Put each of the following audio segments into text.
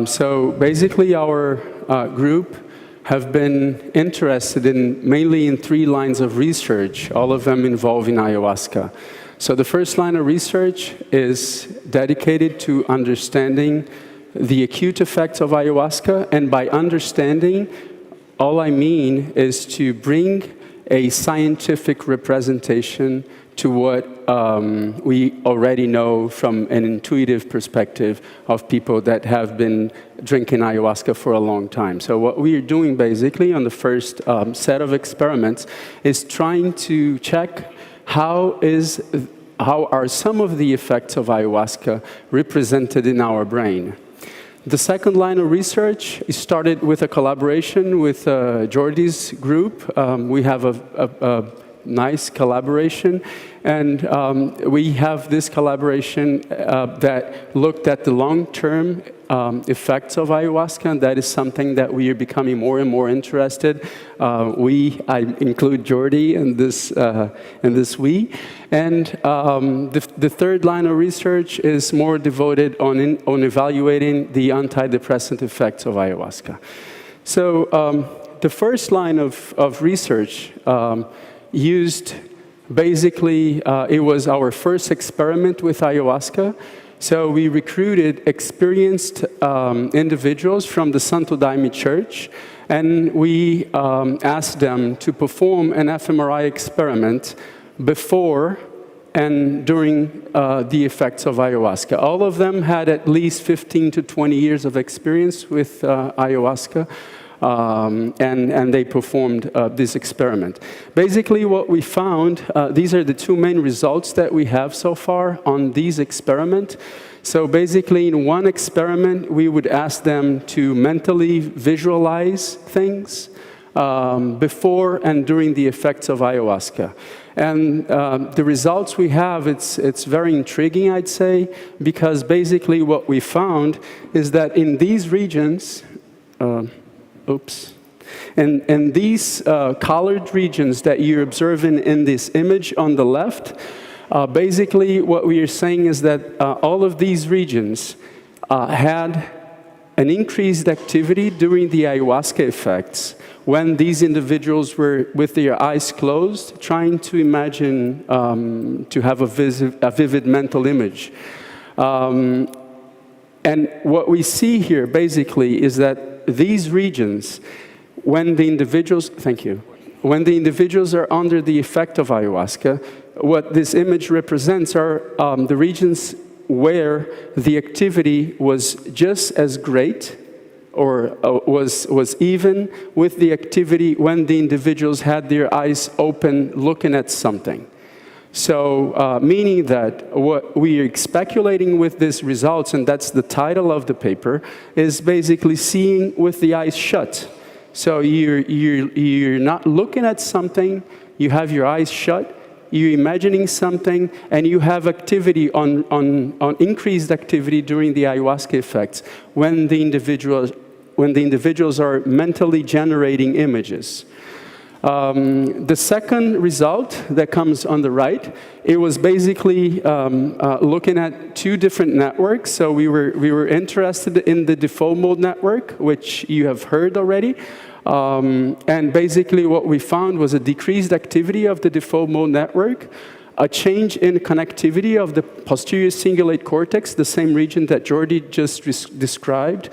So basically our group have been interested mainly in 3 lines of research, all of them involving ayahuasca. So the first line of research is dedicated to understanding the acute effects of ayahuasca, and by understanding, all I mean is to bring a scientific representation to what we already know from an intuitive perspective of people that have been drinking ayahuasca for a long time. So what we are doing basically on the first set of experiments is trying to check how are some of the effects of ayahuasca represented in our brain. The second line of research started with a collaboration with Jordi's group. We have a nice collaboration, and we have this collaboration that looked at the long-term effects of ayahuasca, and that is something that we are becoming more and more interested. I include Jordi in this we. And the third line of research is more devoted on evaluating the antidepressant effects of ayahuasca. So the first line of research used basically, it was our first experiment with ayahuasca. So we recruited experienced individuals from the Santo Daime Church, and we asked them to perform an fMRI experiment before and during the effects of ayahuasca. All of them had at least 15 to 20 years of experience with ayahuasca. And they performed this experiment. Basically what we found, these are the 2 main results that we have so far on these experiments. So basically in one experiment, we would ask them to mentally visualize things before and during the effects of ayahuasca. And the results we have, it's very intriguing, I'd say, because basically what we found is that in these regions, and these colored regions that you're observing in this image on the left, basically what we are saying is that all of these regions had an increased activity during the ayahuasca effects when these individuals were with their eyes closed, trying to imagine, to have a vivid mental image. And what we see here basically is that these regions, when the individuals, when the individuals are under the effect of ayahuasca, what this image represents are the regions where the activity was just as great or was even with the activity when the individuals had their eyes open looking at something. So, meaning that what we are speculating with these results, and that's the title of the paper, is basically seeing with the eyes shut. So you're not looking at something, you have your eyes shut, you're imagining something, and you have activity on increased activity during the ayahuasca effects when the individuals are mentally generating images. The second result that comes on the right, it was basically looking at 2 different networks. So we were interested in the default mode network, which you have heard already. And basically what we found was a decreased activity of the default mode network, a change in connectivity of the posterior cingulate cortex, the same region that Jordi just described,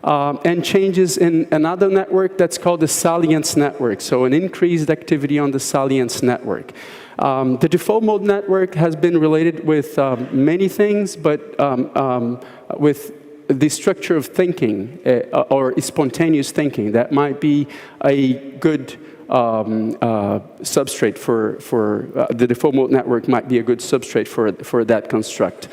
and changes in another network that's called the salience network, so an increased activity on the salience network. The default mode network has been related with many things, but with the structure of thinking or spontaneous thinking, that might be a good substrate for the default mode network might be a good substrate for that construct.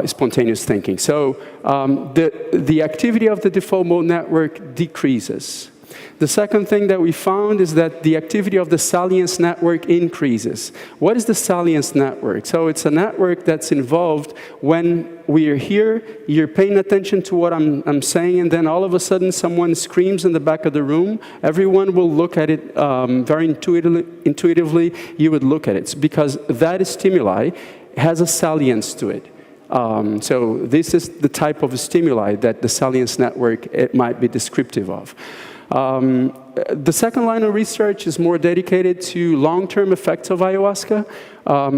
Spontaneous thinking. So the activity of the default mode network decreases. The second thing that we found is that the activity of the salience network increases. What is the salience network? So it's a network that's involved when we are here, you're paying attention to what I'm saying, and then all of a sudden someone screams in the back of the room. Everyone will look at it very intuitively. You would look at it because that stimuli has a salience to it. So this is the type of stimuli that the salience network it might be descriptive of. The second line of research is more dedicated to long-term effects of ayahuasca.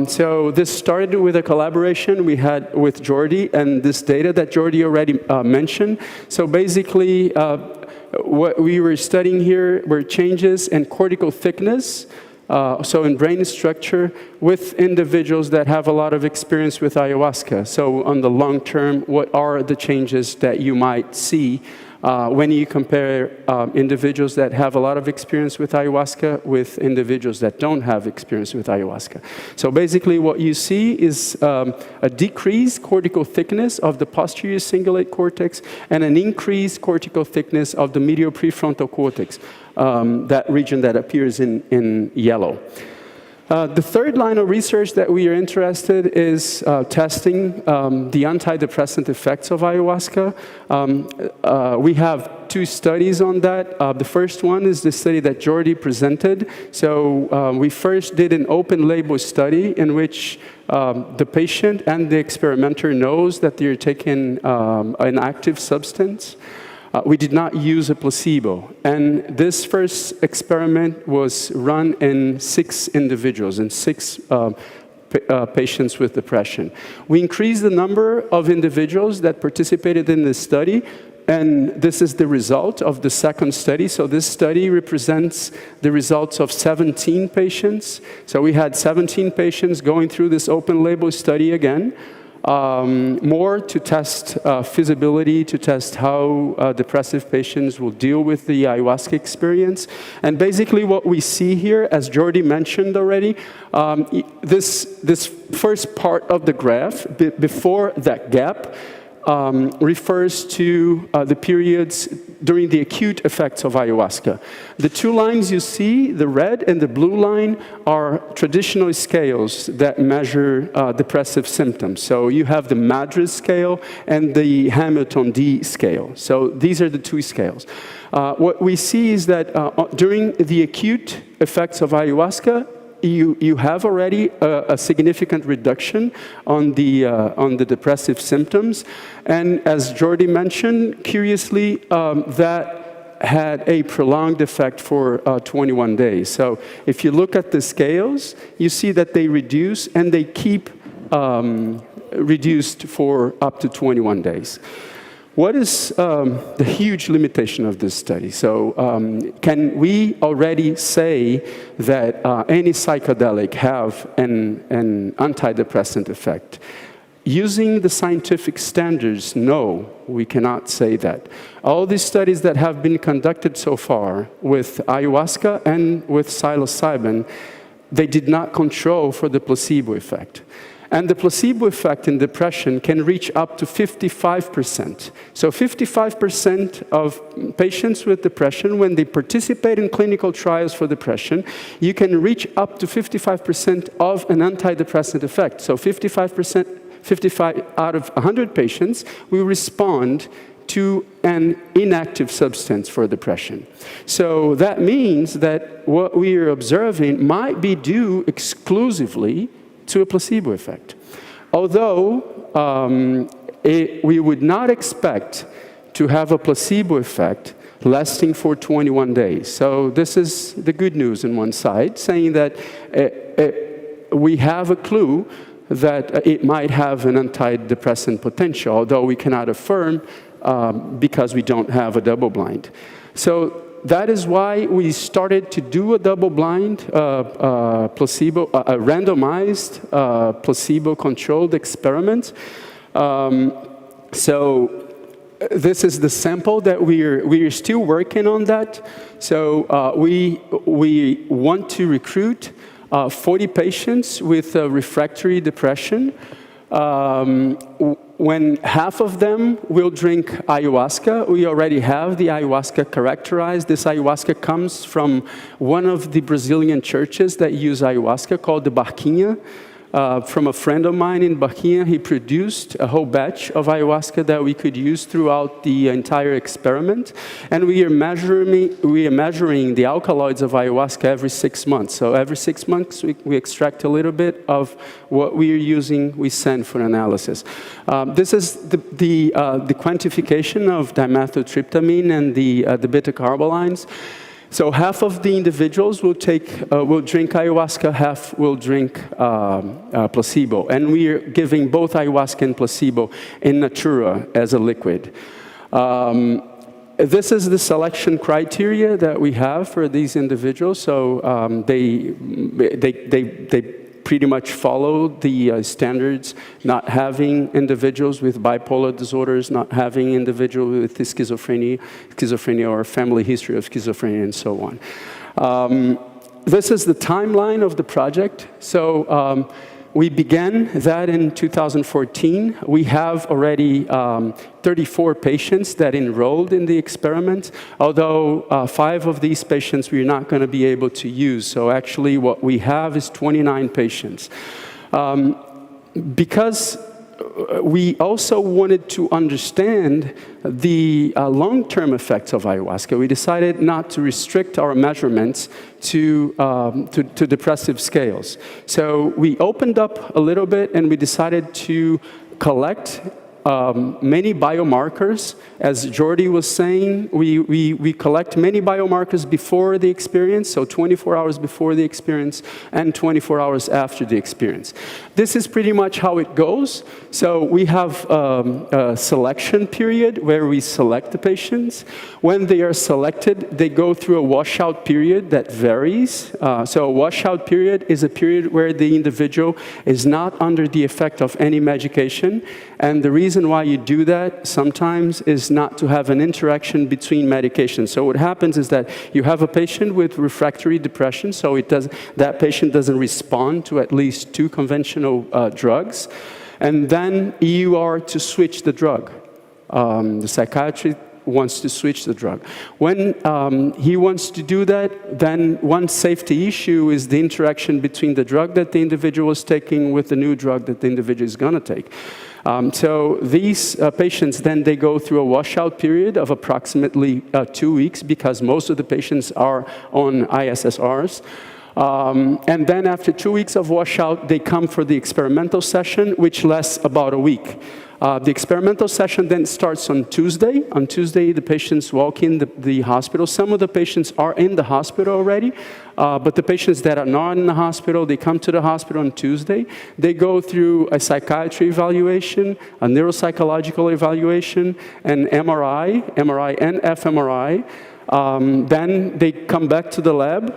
So this started with a collaboration we had with Jordi and this data that Jordi already mentioned. So basically, what we were studying here were changes in cortical thickness, so in brain structure, with individuals that have a lot of experience with ayahuasca. So on the long term, what are the changes that you might see when you compare individuals that have a lot of experience with ayahuasca with individuals that don't have experience with ayahuasca. So basically what you see is a decreased cortical thickness of the posterior cingulate cortex and an increased cortical thickness of the medial prefrontal cortex, that region that appears in yellow. The third line of research that we are interested is testing the antidepressant effects of ayahuasca. We have two studies on that. The first one is the study that Jordi presented. So we first did an open label study in which the patient and the experimenter knows that they're taking an active substance. We did not use a placebo. And this first experiment was run in 6 individuals, in 6 patients with depression. We increased the number of individuals that participated in this study, and this is the result of the second study. So this study represents the results of 17 patients. So we had 17 patients going through this open label study again. More to test feasibility, to test how depressive patients will deal with the ayahuasca experience. And basically what we see here, as Jordi mentioned already, this first part of the graph, before that gap, refers to the periods during the acute effects of ayahuasca. The 2 lines you see, the red and the blue line, are traditional scales that measure depressive symptoms. So you have the Madras scale and the Hamilton D scale. So these are the 2 scales. What we see is that during the acute effects of ayahuasca, you have already a significant reduction on the depressive symptoms. And as Jordi mentioned, curiously, that had a prolonged effect for 21 days. So if you look at the scales, you see that they reduce and they keep reduced for up to 21 days. What is the huge limitation of this study? So can we already say that any psychedelic have an antidepressant effect? Using the scientific standards, no, we cannot say that. All these studies that have been conducted so far with ayahuasca and with psilocybin, they did not control for the placebo effect. And the placebo effect in depression can reach up to 55%. So 55% of patients with depression, when they participate in clinical trials for depression, you can reach up to 55% of an antidepressant effect. So 55 out of 100 patients will respond to an inactive substance for depression. So that means that what we are observing might be due exclusively to a placebo effect. Although we would not expect to have a placebo effect lasting for 21 days. So this is the good news on one side, saying that we have a clue that it might have an antidepressant potential, although we cannot affirm because we don't have a double blind. So that is why we started to do a double-blind, placebo, a randomized, placebo-controlled experiment. So this is the sample that we are still working on that. So we want to recruit 40 patients with refractory depression. When half of them will drink ayahuasca, we already have the ayahuasca characterized. This ayahuasca comes from one of the Brazilian churches that use ayahuasca called the Barquinha. From a friend of mine in Barquinha, he produced a whole batch of ayahuasca that we could use throughout the entire experiment. And we are measuring the alkaloids of ayahuasca every 6 months. So every 6 months, we extract a little bit of what we are using, we send for analysis. This is the quantification of dimethyltryptamine and the beta-carbolines. So half of the individuals will drink ayahuasca, half will drink placebo. And we are giving both ayahuasca and placebo in natura as a liquid. This is the selection criteria that we have for these individuals. So they pretty much follow the standards, not having individuals with bipolar disorders, not having individuals with schizophrenia or family history of schizophrenia, and so on. This is the timeline of the project. So we began that in 2014. We have already 34 patients that enrolled in the experiment, although 5 of these patients we're not going to be able to use. So actually what we have is 29 patients. Because we also wanted to understand the long-term effects of ayahuasca, we decided not to restrict our measurements to depressive scales. So we opened up a little bit and we decided to collect many biomarkers. As Jordi was saying, we collect many biomarkers before the experience, so 24 hours before the experience and 24 hours after the experience. This is pretty much how it goes. So we have a selection period where we select the patients. When they are selected, they go through a washout period that varies. So a washout period is a period where the individual is not under the effect of any medication. And the reason why you do that sometimes is not to have an interaction between medications. So what happens is that you have a patient with refractory depression, so that patient doesn't respond to at least 2 conventional drugs. And then you are to switch the drug. The psychiatrist wants to switch the drug. When he wants to do that, then one safety issue is the interaction between the drug that the individual is taking with the new drug that the individual is going to take. So these patients, then they go through a washout period of approximately 2 weeks because most of the patients are on ISSRs. And then after 2 weeks of washout, they come for the experimental session, which lasts about a week. The experimental session then starts on Tuesday. On Tuesday, the patients walk in the hospital. Some of the patients are in the hospital already, but the patients that are not in the hospital, they come to the hospital on Tuesday. They go through a psychiatry evaluation, a neuropsychological evaluation, an MRI and fMRI. Then they come back to the lab.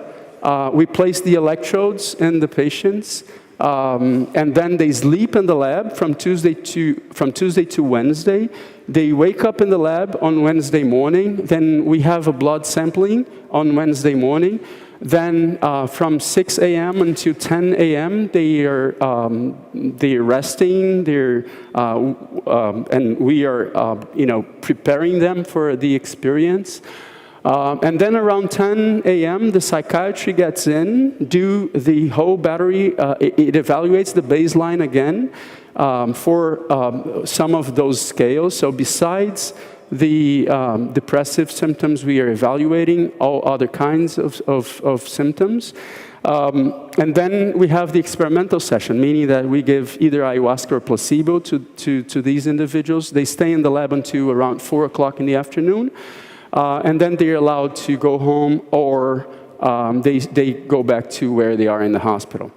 We place the electrodes in the patients. And then they sleep in the lab from Tuesday to Wednesday. They wake up in the lab on Wednesday morning. Then we have a blood sampling on Wednesday morning. Then from 6 a.m. until 10 a.m. they're resting. And we are preparing them for the experience. And then around 10 a.m., the psychiatry gets in, do the whole battery, it evaluates the baseline again for some of those scales. So besides the depressive symptoms, we are evaluating all other kinds of symptoms. And then we have the experimental session, meaning that we give either ayahuasca or placebo to these individuals. They stay in the lab until around 4 o'clock in the afternoon. And then they're allowed to go home or they go back to where they are in the hospital.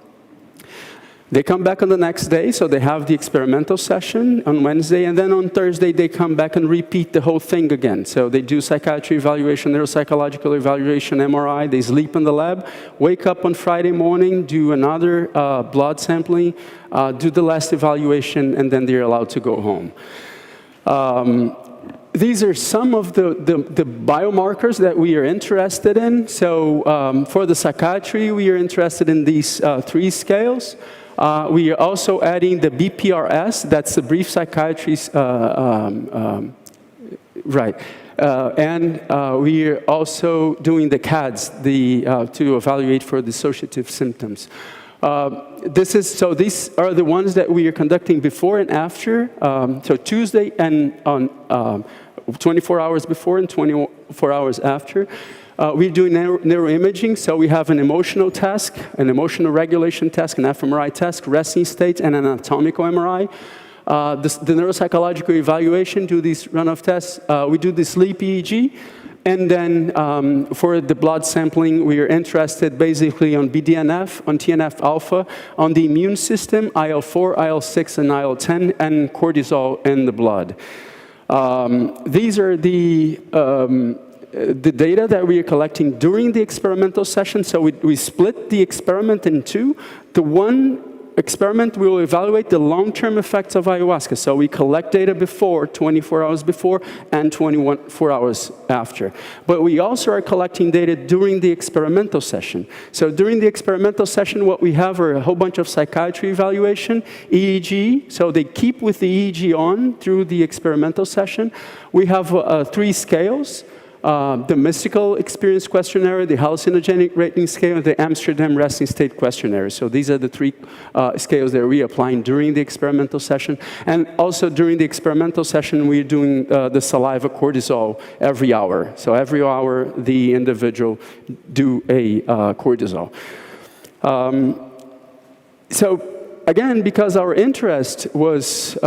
They come back on the next day, so they have the experimental session on Wednesday, and then on Thursday they come back and repeat the whole thing again. So they do psychiatry evaluation, neuropsychological evaluation, MRI, they sleep in the lab, wake up on Friday morning, do another blood sampling, do the last evaluation, and then they're allowed to go home. These are some of the biomarkers that we are interested in. So for the psychiatry, we are interested in these 3 scales. We are also adding the BPRS, that's the brief psychiatry, and we are also doing the CADS, to evaluate for dissociative symptoms. So these are the ones that we are conducting before and after. So Tuesday and on 24 hours before and 24 hours after. We're doing neuroimaging, so we have an emotional task, an emotional regulation task, an fMRI task, resting state, and an anatomical MRI. The neuropsychological evaluation, do these runoff tests. We do the sleep EEG. And then for the blood sampling, we are interested basically on BDNF, on TNF-alpha, on the immune system, IL-4, IL-6, and IL-10, and cortisol in the blood. These are the data that we are collecting during the experimental session. So we split the experiment in two. The one experiment will evaluate the long-term effects of ayahuasca. So we collect data before, 24 hours before, and 24 hours after. But we also are collecting data during the experimental session. So during the experimental session, what we have are a whole bunch of psychiatry evaluation, EEG, so they keep with the EEG on through the experimental session. We have 3 scales. The mystical experience questionnaire, the hallucinogenic rating scale, and the Amsterdam resting state questionnaire. So these are the 3 scales that we're applying during the experimental session. And also during the experimental session, we're doing the saliva cortisol every hour. So every hour, the individual do a cortisol. So again, because our interest was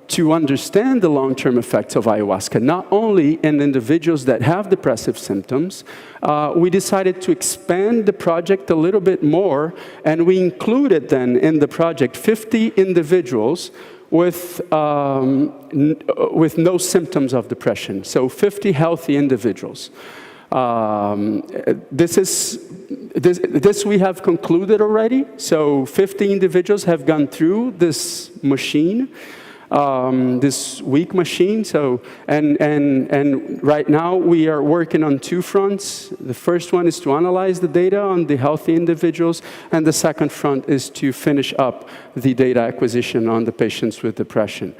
to understand the long-term effects of ayahuasca, not only in individuals that have depressive symptoms, we decided to expand the project a little bit more, and we included then in the project 50 individuals with no symptoms of depression, so 50 healthy individuals. This we have concluded already, so 50 individuals have gone through this machine, this weak machine. So, and right now we are working on 2 fronts. The first one is to analyze the data on the healthy individuals, and the second front is to finish up the data acquisition on the patients with depression.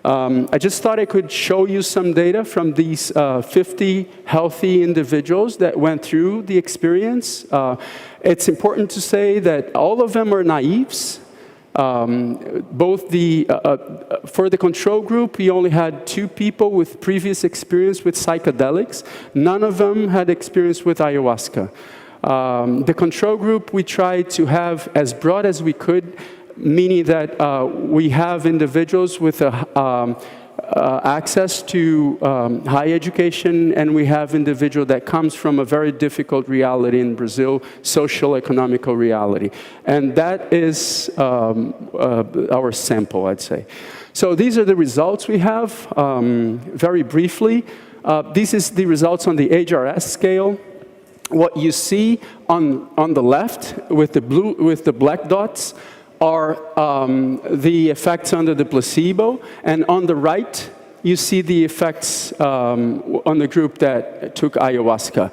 I just thought I could show you some data from these 50 healthy individuals that went through the experience. It's important to say that all of them are naives. Both for the control group, we only had 2 people with previous experience with psychedelics. None of them had experience with ayahuasca. The control group, we tried to have as broad as we could, meaning that we have individuals with access to high education, and we have individual that comes from a very difficult reality in Brazil, social economical reality. And that is our sample, I'd say. So these are the results we have. Very briefly, this is the results on the HRS scale. What you see on the left with the black dots are the effects under the placebo, and on the right, you see the effects on the group that took ayahuasca.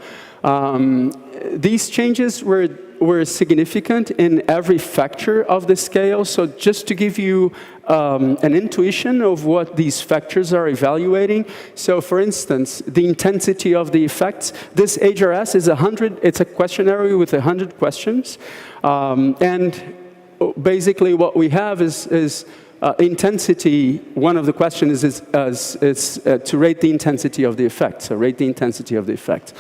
These changes were significant in every factor of the scale, so just to give you an intuition of what these factors are evaluating. So for instance, the intensity of the effects, this HRS is 100, it's a questionnaire with 100 questions, and basically what we have is intensity. One of the questions is to rate the intensity of the effect, so rate the intensity of the effect.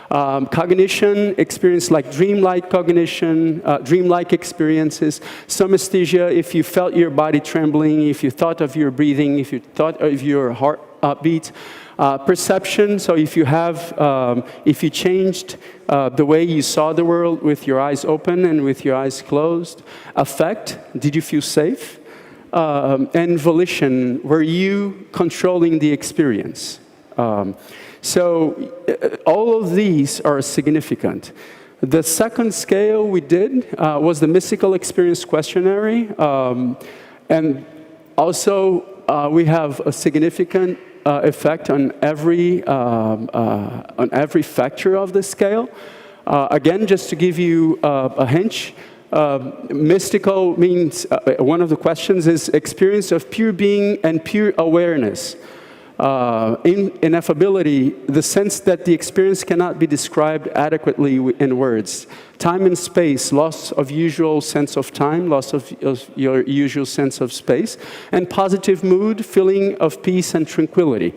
Cognition, experience like dreamlike cognition, dreamlike experiences, synesthesia, if you felt your body trembling, if you thought of your breathing, if you thought of your heartbeat. Perception, so if you changed the way you saw the world with your eyes open and with your eyes closed. Affect, did you feel safe? And volition, were you controlling the experience? So all of these are significant. The second scale we did was the mystical experience questionnaire, and also we have a significant effect on every factor of the scale. Again, just to give you a hint, Mystical means, one of the questions is experience of pure being and pure awareness. Ineffability, the sense that the experience cannot be described adequately in words. Time and space, loss of usual sense of time, loss of your usual sense of space. And positive mood, feeling of peace and tranquility.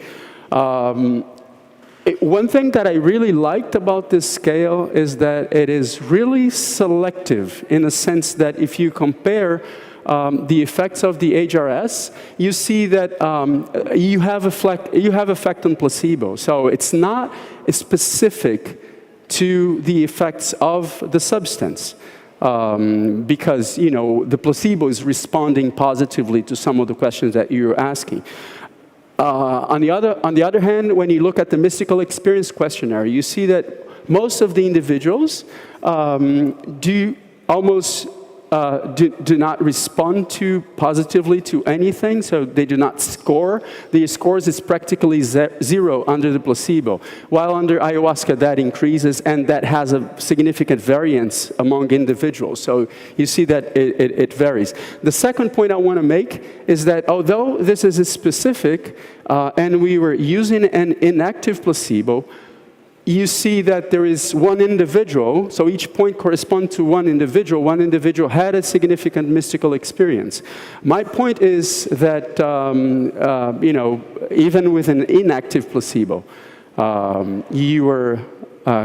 One thing that I really liked about this scale is that it is really selective in a sense that if you compare the effects of the HRS, you see that you have effect on placebo. So it's not specific to the effects of the substance. Because, you know, the placebo is responding positively to some of the questions that you're asking. On the other hand, when you look at the mystical experience questionnaire, you see that most of the individuals do not respond positively to anything, so they do not score. The scores is practically zero under the placebo, while under ayahuasca that increases and that has a significant variance among individuals. So you see that it varies. The second point I want to make is that although this is specific and we were using an inactive placebo, you see that there is one individual, so each point corresponds to one individual. One individual had a significant mystical experience. My point is that, you know, even with an inactive placebo, you were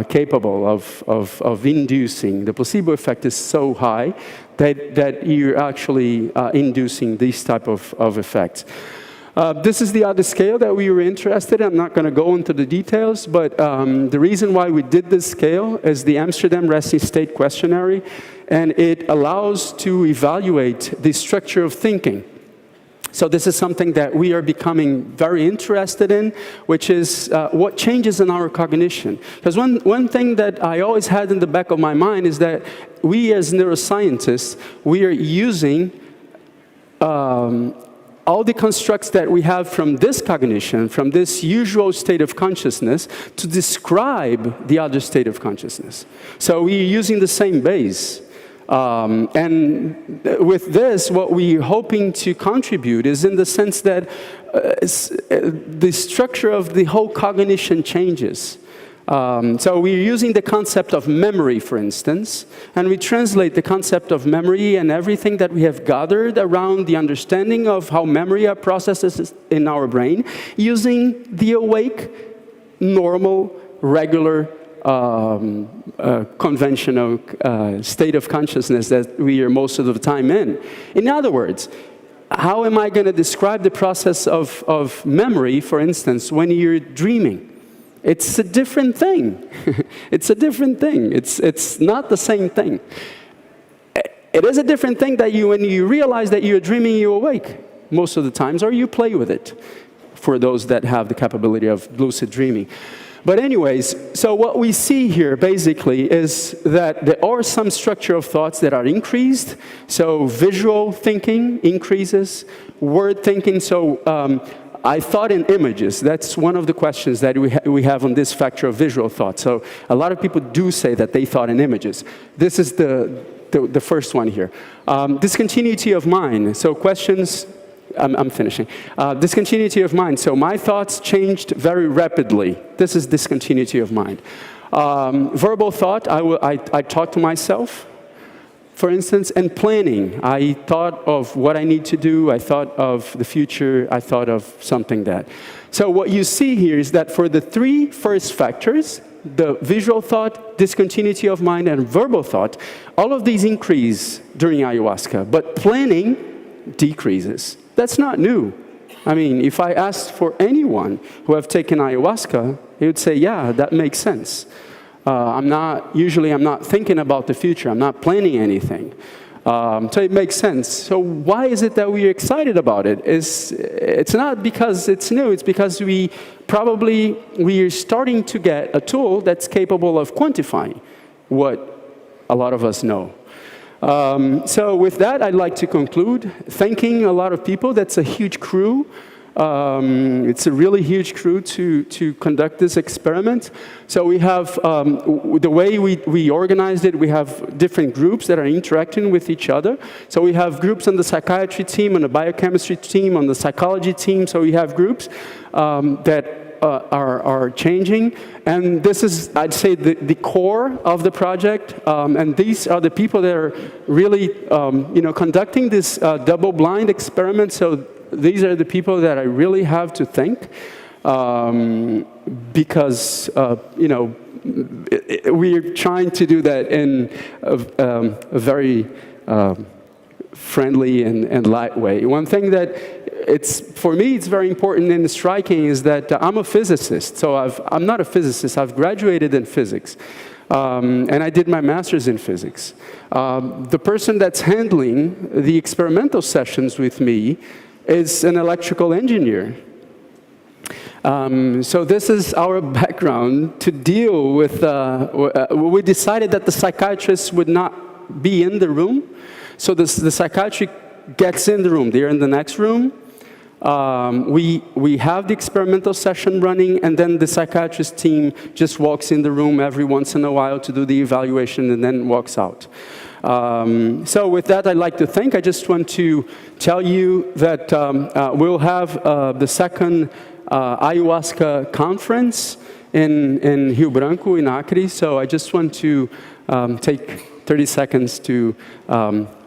capable of inducing. The placebo effect is so high that you're actually inducing these type of effects. This is the other scale that we were interested in. I'm not going to go into the details, but the reason why we did this scale is the Amsterdam Resting State Questionnaire, and it allows to evaluate the structure of thinking. So this is something that we are becoming very interested in, which is what changes in our cognition. Because one thing that I always had in the back of my mind is that we as neuroscientists, we are using all the constructs that we have from this cognition, from this usual state of consciousness, to describe the other state of consciousness. So we're using the same base. And with this, what we're hoping to contribute is in the sense that the structure of the whole cognition changes. So we're using the concept of memory, for instance, and we translate the concept of memory and everything that we have gathered around the understanding of how memory are processes in our brain using the awake, normal, regular, conventional state of consciousness that we are most of the time in. In other words, how am I going to describe the process of memory, for instance, when you're dreaming? It's a different thing. It's a different thing. It's not the same thing. It is a different thing that when you realize that you're dreaming, you awake most of the times, or you play with it, for those that have the capability of lucid dreaming. But anyways, so what we see here basically is that there are some structure of thoughts that are increased. So visual thinking increases, word thinking. So I thought in images. That's one of the questions that we have on this factor of visual thought. So a lot of people do say that they thought in images. This is the first one here. Discontinuity of mind. So questions. I'm finishing. Discontinuity of mind. So my thoughts changed very rapidly. This is discontinuity of mind. Verbal thought. I talk to myself, for instance, and planning. I thought of what I need to do. I thought of the future. I thought of something that. So what you see here is that for the three first factors, the visual thought, discontinuity of mind, and verbal thought, all of these increase during ayahuasca, but planning decreases. That's not new. I mean, if I asked for anyone who have taken ayahuasca, they would say, yeah, that makes sense. Usually I'm not thinking about the future. I'm not planning anything. So it makes sense. So why is it that we're excited about it? It's not because it's new. It's because we are starting to get a tool that's capable of quantifying what a lot of us know. So with that, I'd like to conclude thanking a lot of people. That's a huge crew. It's a really huge crew to conduct this experiment. So we have, the way we organized it, we have different groups that are interacting with each other. So we have groups on the psychiatry team, on the biochemistry team, on the psychology team. So we have groups that are changing, and this is, I'd say, the core of the project, and these are the people that are really, conducting this double-blind experiment. So these are the people that I really have to thank, because, we're trying to do that in a very friendly and light way. One thing that for me, it's very important and striking is that I'm a physicist. So I'm not a physicist. I've graduated in physics. And I did my master's in physics. The person that's handling the experimental sessions with me is an electrical engineer. So this is our background to deal with, we decided that the psychiatrists would not be in the room. So the psychiatry gets in the room. They're in the next room. We have the experimental session running, and then the psychiatrist team just walks in the room every once in a while to do the evaluation and then walks out. So with that, I'd like to thank. I just want to tell you that we'll have the second Ayahuasca conference in Rio Branco, in Acre. So I just want to take 30 seconds to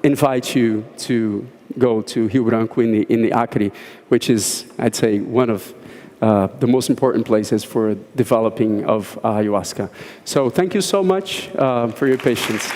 invite you to go to Rio Branco in the Acre, which is, I'd say, one of the most important places for developing of ayahuasca. So thank you so much for your patience.